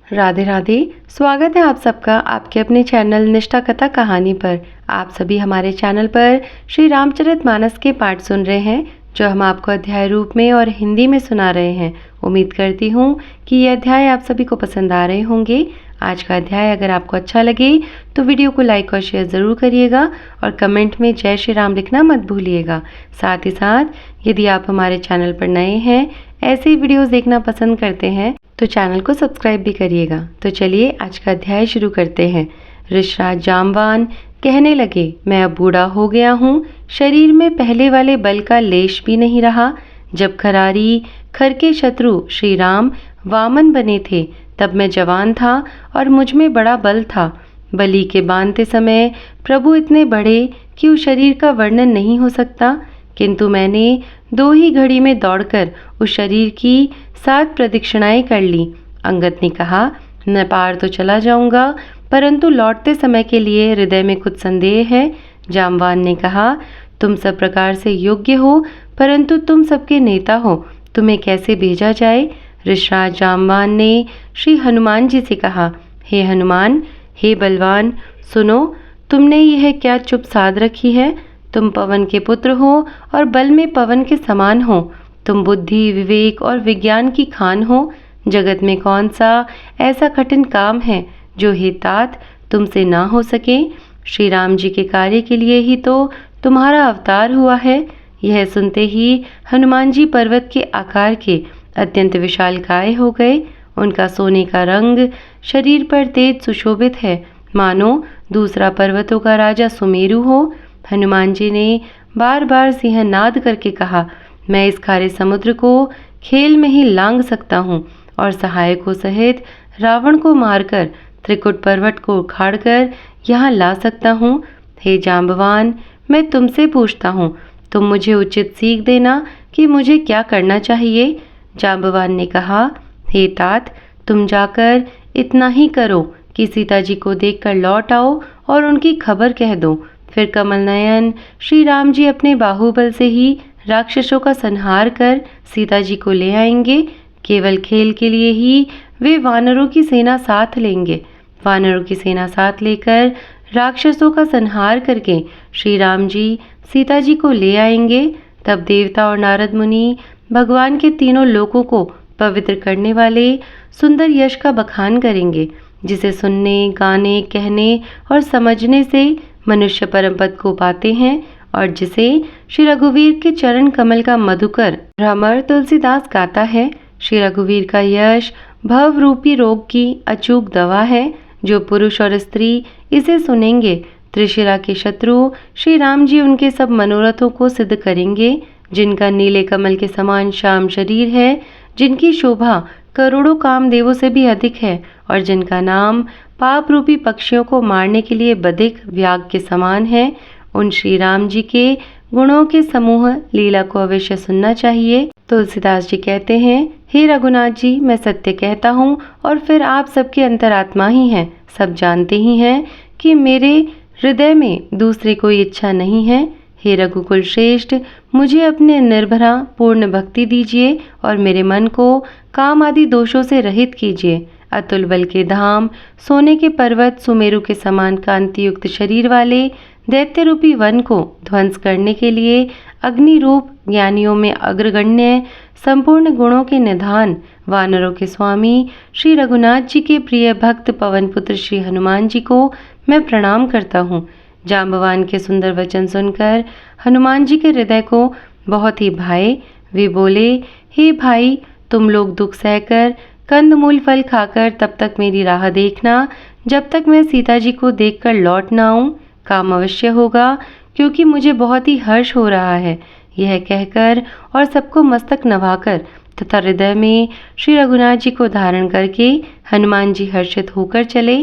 राधे राधे। स्वागत है आप सबका आपके अपने चैनल निष्ठा कथा कहानी पर। आप सभी हमारे चैनल पर श्री रामचरितमानस के पाठ सुन रहे हैं, जो हम आपको अध्याय रूप में और हिंदी में सुना रहे हैं। उम्मीद करती हूँ कि ये अध्याय आप सभी को पसंद आ रहे होंगे। आज का अध्याय अगर आपको अच्छा लगे तो वीडियो को लाइक और शेयर ज़रूर करिएगा और कमेंट में जय श्री राम लिखना मत भूलिएगा। साथ ही साथ यदि आप हमारे चैनल पर नए हैं, ऐसे ही वीडियोस देखना पसंद करते हैं तो चैनल को सब्सक्राइब भी करिएगा। तो चलिए आज का अध्याय शुरू करते हैं। ऋषराज जामवान कहने लगे, मैं अब बूढ़ा हो गया हूँ, शरीर में पहले वाले बल का लेश भी नहीं रहा। जब खरारी खर के शत्रु श्री राम वामन बने थे तब मैं जवान था और मुझ में बड़ा बल था। बलि के बांधते समय प्रभु इतने बढ़े कि उस शरीर का वर्णन नहीं हो सकता, किंतु मैंने 2 ही घड़ी में दौड़कर उस शरीर की 7 प्रदक्षिणाएं कर ली। अंगद ने कहा, मैं पार तो चला जाऊंगा, परंतु लौटते समय के लिए हृदय में कुछ संदेह है। जामवान ने कहा, तुम सब प्रकार से योग्य हो, परंतु तुम सबके नेता हो, तुम्हें कैसे भेजा जाए। ऋषराज जामवान ने श्री हनुमान जी से कहा, हे हनुमान, हे बलवान, सुनो, तुमने यह क्या चुप साध रखी है। तुम पवन के पुत्र हो और बल में पवन के समान हो। तुम बुद्धि, विवेक और विज्ञान की खान हो। जगत में कौन सा ऐसा कठिन काम है जो हे तात तुमसे ना हो सके। श्री राम जी के कार्य के लिए ही तो तुम्हारा अवतार हुआ है। यह सुनते ही हनुमान जी पर्वत के आकार के अत्यंत विशालकाय हो गए। उनका सोने का रंग शरीर पर तेज सुशोभित है, मानो दूसरा पर्वतों का राजा सुमेरु हो। हनुमान जी ने बार बार सिंहनाद करके कहा, मैं इस खारे समुद्र को खेल में ही लांघ सकता हूँ और सहायकों सहित रावण को मारकर त्रिकुट पर्वत को उखाड़कर यहाँ ला सकता हूँ। हे जाम्बवान, मैं तुमसे पूछता हूँ, तुम मुझे उचित सीख देना कि मुझे क्या करना चाहिए। जाम्बवान ने कहा, हे तात, तुम जाकर इतना ही करो कि सीता जी को देखकर लौट आओ और उनकी खबर कह दो। फिर कमल नयन श्री राम जी अपने बाहुबल से ही राक्षसों का संहार कर सीता जी को ले आएंगे। केवल खेल के लिए ही वे वानरों की सेना साथ लेंगे। वानरों की सेना साथ लेकर राक्षसों का संहार करके श्री राम जी सीता जी को ले आएंगे। तब देवता और नारद मुनि भगवान के तीनों लोकों को पवित्र करने वाले सुंदर यश का बखान करेंगे, जिसे सुनने, गाने, कहने और समझने से मनुष्य परम पद को पाते हैं और जिसे श्री रघुवीर के चरण कमल का मधुकर भ्रमर तुलसीदास गाता है। श्री रघुवीर का यश भव रूपी रोग की अचूक दवा है। जो पुरुष और स्त्री इसे सुनेंगे, त्रिशिरा के शत्रु श्री राम जी उनके सब मनोरथों को सिद्ध करेंगे। जिनका नीले कमल के समान श्याम शरीर है, जिनकी शोभा करोड़ों कामदेवों से भी अधिक है और जिनका नाम पाप रूपी पक्षियों को मारने के लिए बधिक व्याघ्र के समान है, उन श्री राम जी के गुणों के समूह लीला को अवश्य सुनना चाहिए। तुलसीदास जी कहते हैं, हे रघुनाथ जी, मैं सत्य कहता हूँ और फिर आप सबके अंतरात्मा ही हैं। सब जानते ही हैं कि मेरे हृदय में दूसरी कोई इच्छा नहीं है। हे रघुकुल श्रेष्ठ, मुझे अपने निर्भरा पूर्ण भक्ति दीजिए और मेरे मन को काम आदि दोषों से रहित कीजिए। अतुल बल के धाम, सोने के पर्वत, सुमेरु के समान कांति युक्त शरीर वाले दैत्य रूपी वन को ध्वंस करने के लिए अग्नि रूप, ज्ञानियों में अग्रगण्य, संपूर्ण गुणों के निधान, वानरों के स्वामी श्री रघुनाथ जी के प्रिय भक्त पवन पुत्र श्री हनुमान जी को मैं प्रणाम करता हूँ। जाम्बवान के सुंदर वचन सुनकर हनुमान जी के हृदय को बहुत ही भाए। वे बोले, हे भाई, तुम लोग दुख सहकर कंदमूल फल खाकर तब तक मेरी राह देखना, जब तक मैं सीता जी को देखकर लौट ना आऊं। काम अवश्य होगा, क्योंकि मुझे बहुत ही हर्ष हो रहा है। यह कहकर और सबको मस्तक नवाकर तथा हृदय में श्री रघुनाथ जी को धारण करके हनुमान जी हर्षित होकर चले।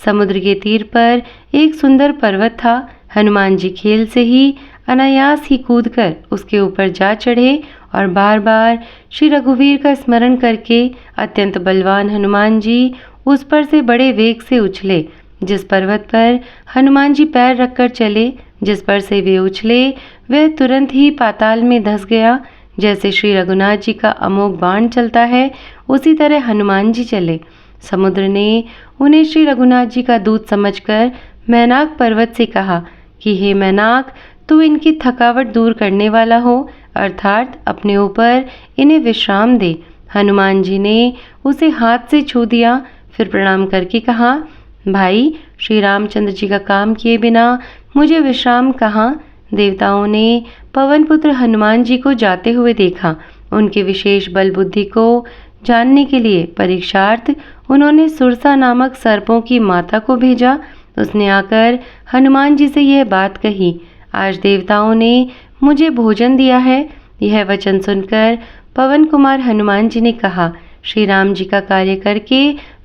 समुद्र के तीर पर एक सुंदर पर्वत था। हनुमान जी खेल से ही अनायास ही कूदकर उसके ऊपर जा चढ़े और बार बार श्री रघुवीर का स्मरण करके अत्यंत बलवान हनुमान जी उस पर से बड़े वेग से उछले। जिस पर्वत पर हनुमान जी पैर रखकर चले, जिस पर से वे उछले, वह तुरंत ही पाताल में धंस गया। जैसे श्री रघुनाथ जी का अमोघ बाण चलता है, उसी तरह हनुमान जी चले। समुद्र ने उन्हें श्री रघुनाथ जी का दूत समझकर मैनाक पर्वत से कहा कि हे मैनाक, तू इनकी थकावट दूर करने वाला हो, अर्थात अपने ऊपर इन्हें विश्राम दे। हनुमान जी ने उसे हाथ से छू दिया, फिर प्रणाम करके कहा, भाई, श्री रामचंद्र जी का काम किए बिना मुझे विश्राम कहाँ। देवताओं ने पवन पुत्र हनुमान जी को जाते हुए देखा। उनके विशेष बल बुद्धि को जानने के लिए परीक्षार्थ उन्होंने सुरसा नामक सर्पों की माता को भेजा। उसने आकर हनुमान जी से यह बात कही, आज देवताओं ने मुझे भोजन दिया है। यह वचन सुनकर पवन कुमार हनुमान जी ने कहा, श्री राम जी का कार्य करके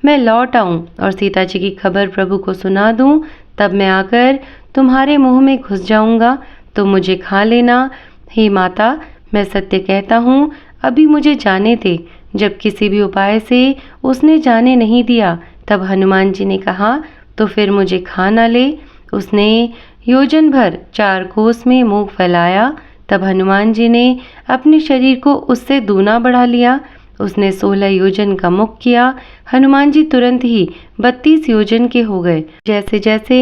मैं लौट आऊं और सीता जी की खबर प्रभु को सुना दूं, तब मैं आकर तुम्हारे मुंह में घुस जाऊंगा, तो मुझे खा लेना। हे माता, मैं सत्य कहता हूँ, अभी मुझे जाने दे। जब किसी भी उपाय से उसने जाने नहीं दिया, तब हनुमान जी ने कहा, तो फिर मुझे खा न ले। उसने योजन भर 4 कोस में मुंह फैलाया, तब हनुमान जी ने अपने शरीर को उससे दूना बढ़ा लिया। उसने 16 योजन का मुख किया। हनुमान जी तुरंत ही 32 योजन के हो गए। जैसे जैसे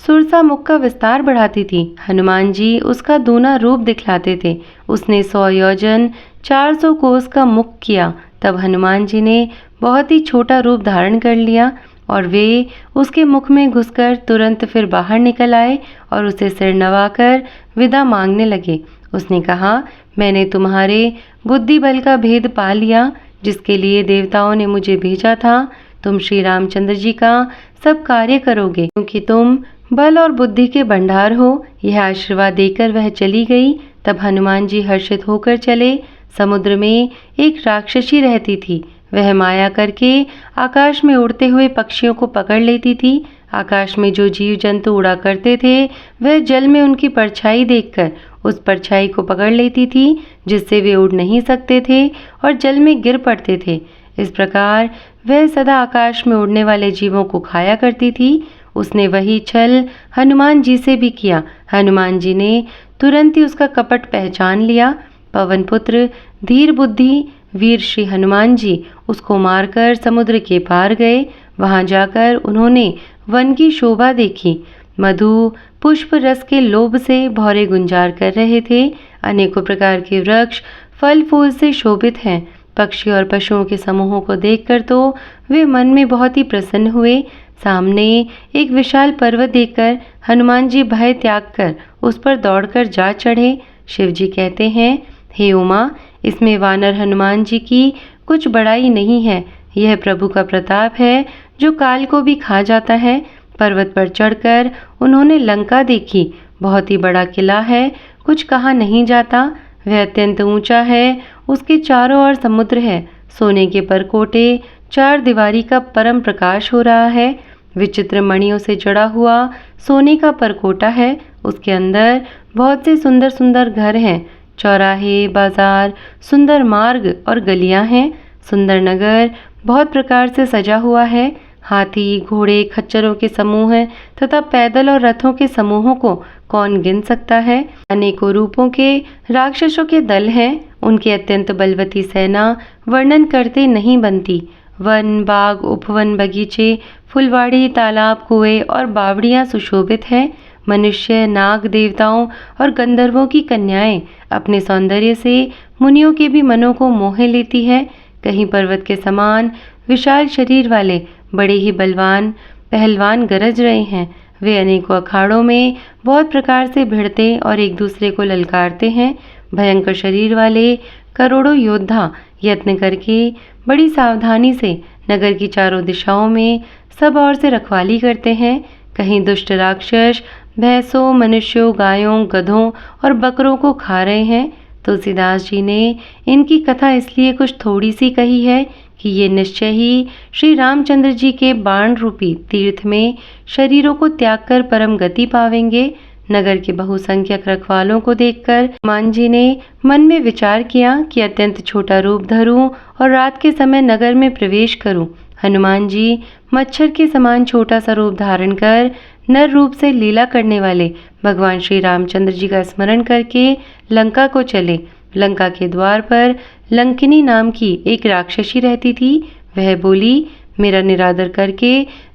सुरसा मुख का विस्तार बढ़ाती थी, हनुमान जी उसका दूना रूप दिखलाते थे। उसने 100 योजन 400 कोस का मुख किया, तब हनुमान जी ने बहुत ही छोटा रूप धारण कर लिया और वे उसके मुख में घुसकर तुरंत फिर बाहर निकल आए और उसे सिर नवाकर विदा मांगने लगे। उसने कहा, मैंने तुम्हारे बुद्धि बल का भेद पा लिया, जिसके लिए देवताओं ने मुझे भेजा था। तुम श्री रामचंद्र जी का सब कार्य करोगे, क्योंकि तुम बल और बुद्धि के भंडार हो। यह आशीर्वाद देकर वह चली गई। तब हनुमान जी हर्षित होकर चले। समुद्र में एक राक्षसी रहती थी। वह माया करके आकाश में उड़ते हुए पक्षियों को पकड़ लेती थी। आकाश में जो जीव जंतु उड़ा करते थे, वह जल में उनकी परछाई देखकर उस परछाई को पकड़ लेती थी, जिससे वे उड़ नहीं सकते थे और जल में गिर पड़ते थे। इस प्रकार वह सदा आकाश में उड़ने वाले जीवों को खाया करती थी। उसने वही छल हनुमान जी से भी किया। हनुमान जी ने तुरंत ही उसका कपट पहचान लिया। पवन पुत्र धीर बुद्धि वीर श्री हनुमान जी उसको मारकर समुद्र के पार गए। वहां जाकर उन्होंने वन की शोभा देखी। मधु पुष्प रस के लोभ से भौरे गुंजार कर रहे थे। अनेकों प्रकार के वृक्ष फल फूल से शोभित हैं। पक्षी और पशुओं के समूहों को देखकर तो वे मन में बहुत ही प्रसन्न हुए। सामने एक विशाल पर्वत देखकर हनुमान जी भय त्याग कर उस पर दौड़कर जा चढ़े। शिव जी कहते हैं, हे उमा, इसमें वानर हनुमान जी की कुछ बड़ाई नहीं है। यह प्रभु का प्रताप है जो काल को भी खा जाता है। पर्वत पर चढ़कर उन्होंने लंका देखी। बहुत ही बड़ा किला है, कुछ कहा नहीं जाता। वह अत्यंत ऊंचा है। उसके चारों ओर समुद्र है। सोने के परकोटे 4 दीवारी का परम प्रकाश हो रहा है। विचित्र मणियों से जड़ा हुआ सोने का परकोटा है। उसके अंदर बहुत से सुंदर सुंदर घर हैं। चौराहे, बाजार, सुंदर मार्ग और गलियां हैं। सुंदर नगर बहुत प्रकार से सजा हुआ है। हाथी, घोड़े, खच्चरों के समूह हैं तथा पैदल और रथों के समूहों को कौन गिन सकता है। अनेकों रूपों के राक्षसों के दल हैं। उनकी अत्यंत बलवती सेना वर्णन करते नहीं बनती। वन, बाग, उपवन, बगीचे, फुलवाड़ी, तालाब, कुएं और बावड़ियां सुशोभित हैं। मनुष्य, नाग, देवताओं और गंधर्वों की कन्याएं अपने सौंदर्य से मुनियों के भी मनों को मोह लेती है। कहीं पर्वत के समान विशाल शरीर वाले बड़े ही बलवान पहलवान गरज रहे हैं। वे अनेकों अखाड़ों में बहुत प्रकार से भिड़ते और एक दूसरे को ललकारते हैं। भयंकर शरीर वाले करोड़ों योद्धा यत्न करके बड़ी सावधानी से नगर की चारों दिशाओं में सब ओर से रखवाली करते हैं। कहीं दुष्ट राक्षस भैंसों, मनुष्यों, गायों, गधों और बकरों को खा रहे हैं। तुलसीदास जी ने इनकी कथा इसलिए कुछ थोड़ी सी कही है कि ये निश्चय ही श्री रामचंद्र जी के बाण रूपी तीर्थ में शरीरों को त्याग कर परम गति पावेंगे। नगर के बहुसंख्यक रखवालों को देखकर हनुमान जी ने मन में विचार किया कि अत्यंत छोटा रूप धरूं और रात के समय नगर में प्रवेश करूं। हनुमान जी मच्छर के समान छोटा सा रूप धारण कर नर रूप से लीला करने वाले भगवान श्री रामचंद्र जी का स्मरण करके लंका को चले। लंका के द्वार पर लंकिनी नाम की एक राक्षसी रहती थी। वह बोली, मेरा निरादर करके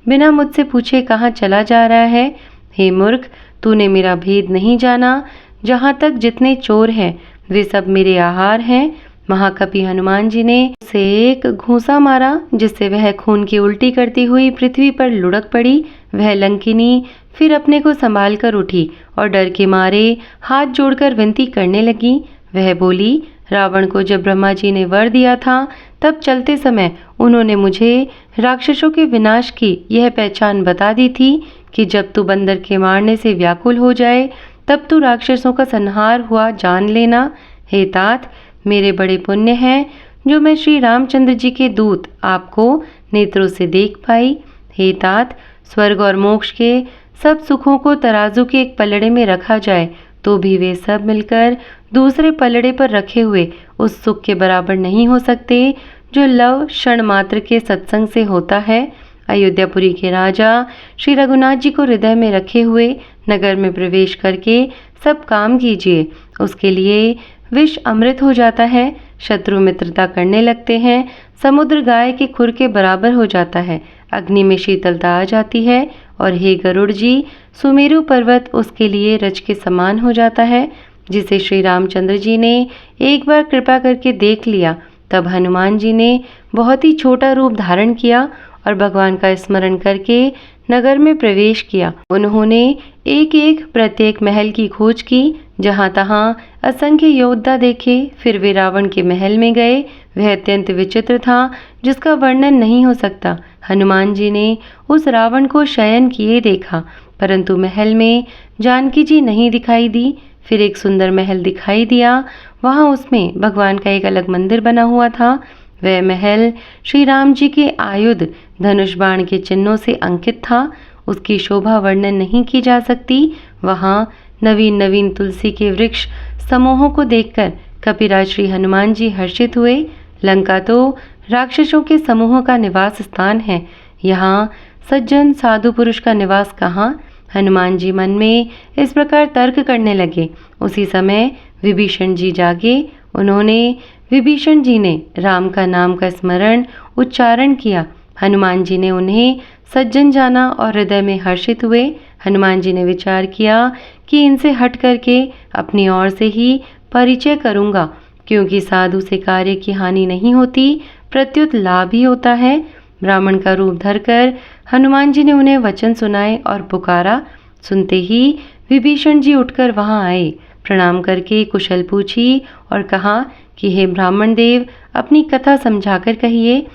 बिना मुझसे पूछे कहाँ चला जा रहा है? हे मूर्ख, तूने मेरा भेद नहीं जाना। जहाँ तक जितने चोर हैं वे सब मेरे आहार हैं। महाकपि हनुमान जी ने उसे एक घूंसा मारा जिससे वह खून की उल्टी करती हुई पृथ्वी पर लुढ़क पड़ी। वह लंकिनी फिर अपने को संभाल कर उठी और डर के मारे हाथ जोड़कर विनती करने लगी। वह बोली, रावण को जब ब्रह्मा जी ने वर दिया था तब चलते समय उन्होंने मुझे राक्षसों के विनाश की यह पहचान बता दी थी कि जब तू बंदर के मारने से व्याकुल हो जाए तब तू राक्षसों का संहार हुआ जान लेना। हे तात, मेरे बड़े पुण्य हैं जो मैं श्री रामचंद्र जी के दूत आपको नेत्रों से देख पाई। हे तात, स्वर्ग और मोक्ष के सब सुखों को तराजू के एक पलड़े में रखा जाए तो भी वे सब मिलकर दूसरे पलड़े पर रखे हुए उस सुख के बराबर नहीं हो सकते जो लव क्षण मात्र के सत्संग से होता है। अयोध्यापुरी के राजा श्री रघुनाथ जी को हृदय में रखे हुए नगर में प्रवेश करके सब काम कीजिए। उसके लिए विष अमृत हो जाता है, शत्रु मित्रता करने लगते हैं, समुद्र गाय के खुर के बराबर हो जाता है, अग्नि में शीतलता आ जाती है और हे गरुड़ जी, सुमेरु पर्वत उसके लिए रज के समान हो जाता है। जिसे श्री रामचंद्र जी ने एक बार कृपा करके देख लिया तब हनुमान जी ने बहुत ही छोटा रूप धारण किया और भगवान का स्मरण करके नगर में प्रवेश किया। उन्होंने एक एक प्रत्येक महल की खोज की, जहां तहां असंख्य योद्धा देखे। फिर वे रावण के महल में गए। वह अत्यंत विचित्र था जिसका वर्णन नहीं हो सकता। हनुमान जी ने उस रावण को शयन किए देखा, परंतु महल में जानकी जी नहीं दिखाई दी। फिर एक सुंदर महल दिखाई दिया, वहां उसमें भगवान का एक अलग मंदिर बना हुआ था। वह महल श्री राम जी के आयुध धनुष बाण के चिन्हों से अंकित था। उसकी शोभा वर्णन नहीं की जा सकती। वहां नवीन नवीन तुलसी के वृक्ष समूहों को देखकर कपिराज श्री हनुमान जी हर्षित हुए। लंका तो राक्षसों के समूहों का निवास स्थान है, यहाँ सज्जन साधु पुरुष का निवास कहाँ? हनुमान जी मन में इस प्रकार तर्क करने लगे। उसी समय विभीषण जी जागे। उन्होंने विभीषण जी ने राम का नाम का स्मरण उच्चारण किया। हनुमान जी ने उन्हें सज्जन जाना और हृदय में हर्षित हुए। हनुमान जी ने विचार किया कि इनसे हट करके अपनी ओर से ही परिचय करूंगा, क्योंकि साधु से कार्य की हानि नहीं होती, प्रत्युत लाभ ही होता है। ब्राह्मण का रूप धरकर हनुमान जी ने उन्हें वचन सुनाए और पुकारा। सुनते ही विभीषण जी उठकर वहां आए, प्रणाम करके कुशल पूछी और कहा कि हे ब्राह्मण देव, अपनी कथा समझाकर कहिए।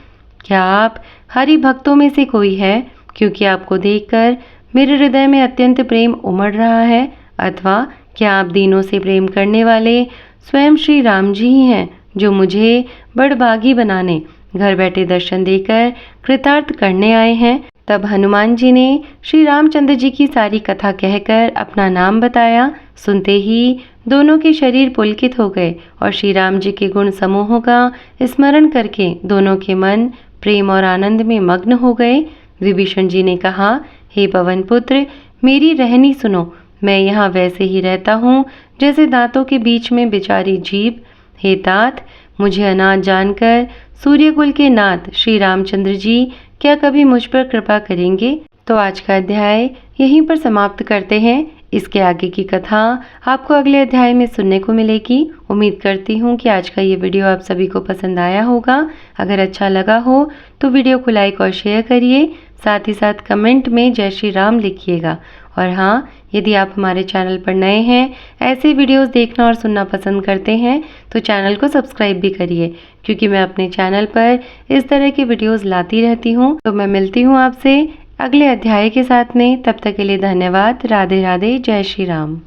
क्या आप हरि भक्तों में से कोई है? क्योंकि आपको देखकर मेरे हृदय में अत्यंत प्रेम उमड़ रहा है। अथवा क्या आप दीनों से प्रेम करने वाले स्वयं श्री राम जी ही हैं, जो मुझे बड़भागी बनाने घर बैठे दर्शन देकर कृतार्थ करने आए हैं? तब हनुमान जी ने श्री रामचंद्र जी की सारी कथा कहकर अपना नाम बताया। सुनते ही दोनों के शरीर पुलकित हो गए और श्री राम जी के गुण समूहों का स्मरण करके दोनों के मन प्रेम और आनंद में मग्न हो गए। विभीषण जी ने कहा, हे पवन पुत्र, मेरी रहनी सुनो। मैं यहाँ वैसे ही रहता हूँ जैसे दांतों के बीच में बेचारी जीभ। हे तात, मुझे अनाथ जानकर सूर्यकुल के नाथ श्री रामचंद्र जी क्या कभी मुझ पर कृपा करेंगे? तो आज का अध्याय यहीं पर समाप्त करते हैं। इसके आगे की कथा आपको अगले अध्याय में सुनने को मिलेगी। उम्मीद करती हूँ कि आज का ये वीडियो आप सभी को पसंद आया होगा। अगर अच्छा लगा हो तो वीडियो को लाइक और शेयर करिए। साथ ही साथ कमेंट में जय श्री राम लिखिएगा। और हाँ, यदि आप हमारे चैनल पर नए हैं, ऐसे वीडियोस देखना और सुनना पसंद करते हैं तो चैनल को सब्सक्राइब भी करिए, क्योंकि मैं अपने चैनल पर इस तरह के वीडियोस लाती रहती हूँ। तो मैं मिलती हूँ आपसे अगले अध्याय के साथ में। तब तक के लिए धन्यवाद। राधे राधे। जय श्री राम।